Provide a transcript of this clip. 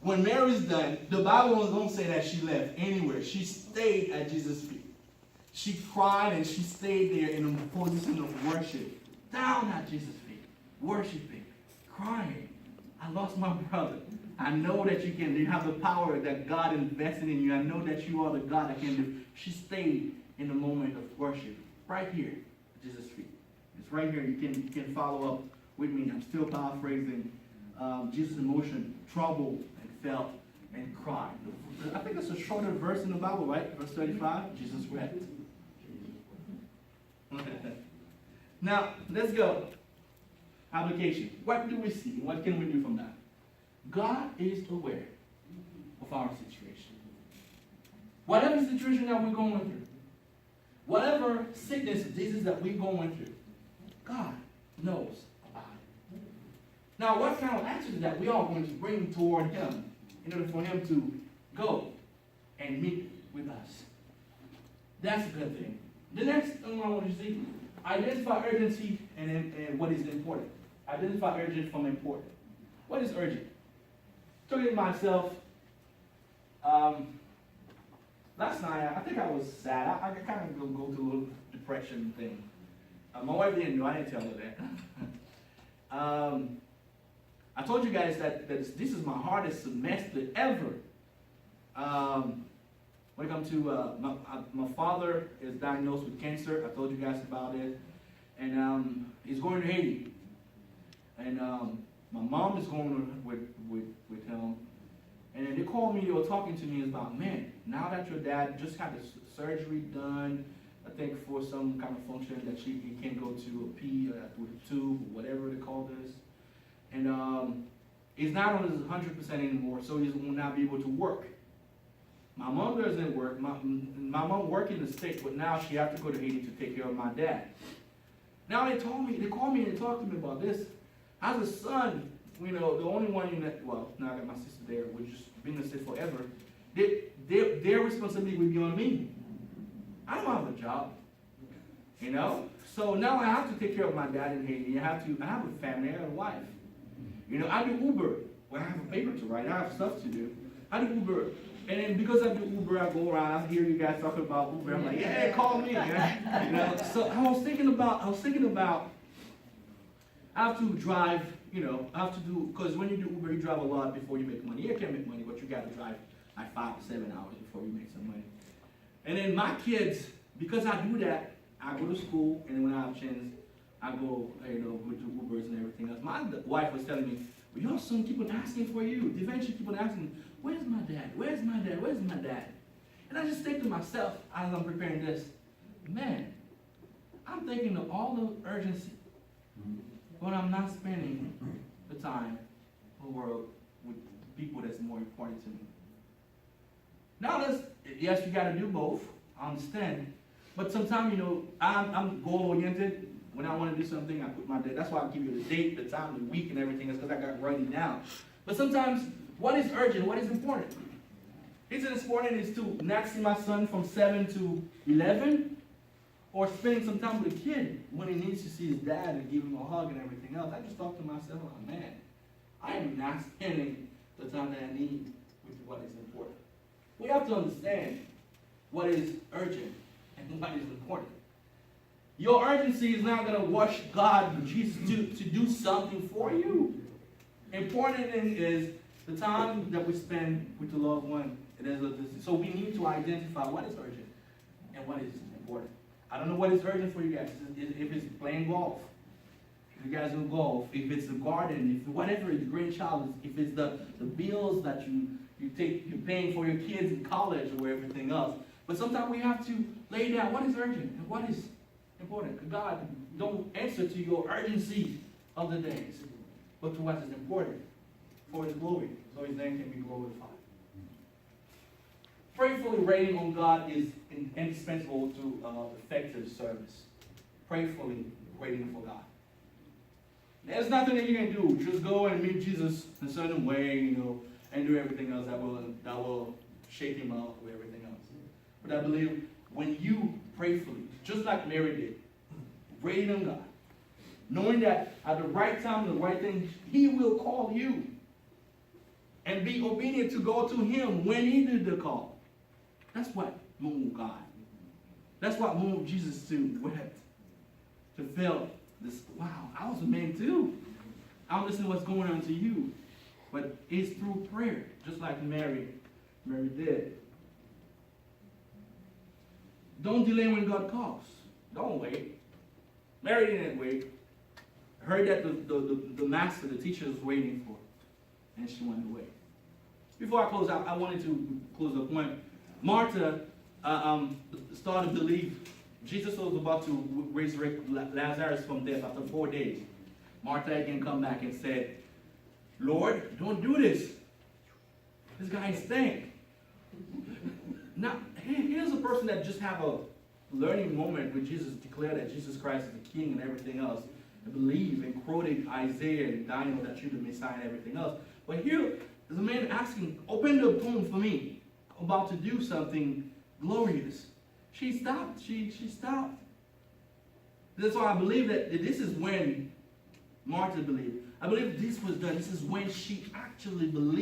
When Mary's done, the Bible don't say that she left anywhere. She stayed at Jesus' feet. She cried and she stayed there in a position of worship, down at Jesus' feet, worshiping, crying. I lost my brother. I know that you have the power that God invested in you. I know that you are the God that can do. She stayed in the moment of worship, right here at Jesus' feet. It's right here. You can follow up with me. I'm still paraphrasing. Jesus' emotion, troubled and felt and cried. I think it's a shorter verse in the Bible, right? Verse 35, Jesus wept. Now, let's go. Application. What do we see? What can we do from that? God is aware of our situation. Whatever situation that we're going through, whatever sickness, disease that we're going through, God knows about it. Now, what kind of attitude that we are going to bring toward Him in order for Him to go and meet with us? That's a good thing. The next thing I want you to see, identify urgency and what is important. Identify urgent from important. What is urgent? Talking to myself, last night, I think I was sad. I kind of go through a little depression thing. My wife didn't know. I didn't tell her that. I told you guys that this is my hardest semester ever. When it comes to my father is diagnosed with cancer. I told you guys about it. And he's going to Haiti. And my mom is going with him. And then they called me, they were talking to me about, man, now that your dad just had the surgery done, I think for some kind of function that he can go to a P with a tube, or whatever they call this. And he's not on his 100% anymore, so he will not be able to work. My mom doesn't work. My mom works in the States, but now she has to go to Haiti to take care of my dad. Now they called me and they talked to me about this. As a son, you know, the only one well, now I got my sister there, we've just been in the States forever. Their responsibility would be on me. I don't have a job, you know? So now I have to take care of my dad in Haiti. I have a family, I have a wife. You know, I do Uber. Well, I have a paper to write, I have stuff to do. I do Uber. And then because I do Uber, I go around, I hear you guys talking about Uber. I'm like, yeah, call me. Yeah. You know? So I was thinking about, I have to drive, you know, I have to do, because when you do Uber, you drive a lot before you make money. You can make money, but you got to drive like 5 to 7 hours before you make some money. And then my kids, because I do that, I go to school, and when I have a chance, I go, you know, go to Ubers and everything else. My wife was telling me, well, your son keep on asking for you. Eventually keep on asking, where's my dad? Where's my dad? Where's my dad? And I just think to myself, as I'm preparing this, man, I'm thinking of all the urgency, but I'm not spending the time with people that's more important to me. Now, yes, you got to do both. I understand. But sometimes, you know, I'm goal-oriented. When I want to do something, I put my date. That's why I give you the date, the time, the week, and everything. That's because I got it writing down. But sometimes, what is urgent? What is important? Is it important is to not see my son from 7 to 11? Or spending some time with a kid when he needs to see his dad and give him a hug and everything else? I just thought to myself, oh, man, I am not spending the time that I need with what is important. We have to understand what is urgent and what is important. Your urgency is not going to rush God or Jesus to do something for you. Important thing is the time that we spend with the loved one. So we need to identify what is urgent and what is important. I don't know what is urgent for you guys. If it's playing golf, if you guys do golf, if it's the garden, if whatever, the grandchild, if it's the bills that you're paying for your kids in college or everything else. But sometimes we have to lay down what is urgent and what is important. God don't answer to your urgency of the days, but to what is important for His glory, so His name can be glorified. Prayerfully waiting on God is indispensable to effective service. Prayerfully waiting for God. There's nothing that you can do. Just go and meet Jesus in a certain way, you know, and do everything else that will shake Him up or everything else. But I believe when you prayerfully, just like Mary did, waiting on God, knowing that at the right time, the right thing, He will call you. And and be obedient to go to him when he did the call. That's what moved God. That's what moved Jesus to wept. To feel this, wow, I was a man too. I don't listen to what's going on to you. But it's through prayer, just like Mary did. Don't delay when God calls. Don't wait. Mary didn't wait. Heard that the master, the teacher, was waiting for her, and she went away. Before I close out, I wanted to close the point. Martha started to believe Jesus was about to resurrect Lazarus from death after 4 days. Martha again come back and said, Lord, don't do this. This guy stink. Now, here's a person that just have a learning moment when Jesus declared that Jesus Christ is the King and everything else, and believe and quoting Isaiah and Daniel that you're the Messiah and everything else. But here is a man asking, open the tomb for me, about to do something glorious. She stopped. She stopped. That's why I believe that this is when Martha believed. I believe this was done. This is when she actually believed.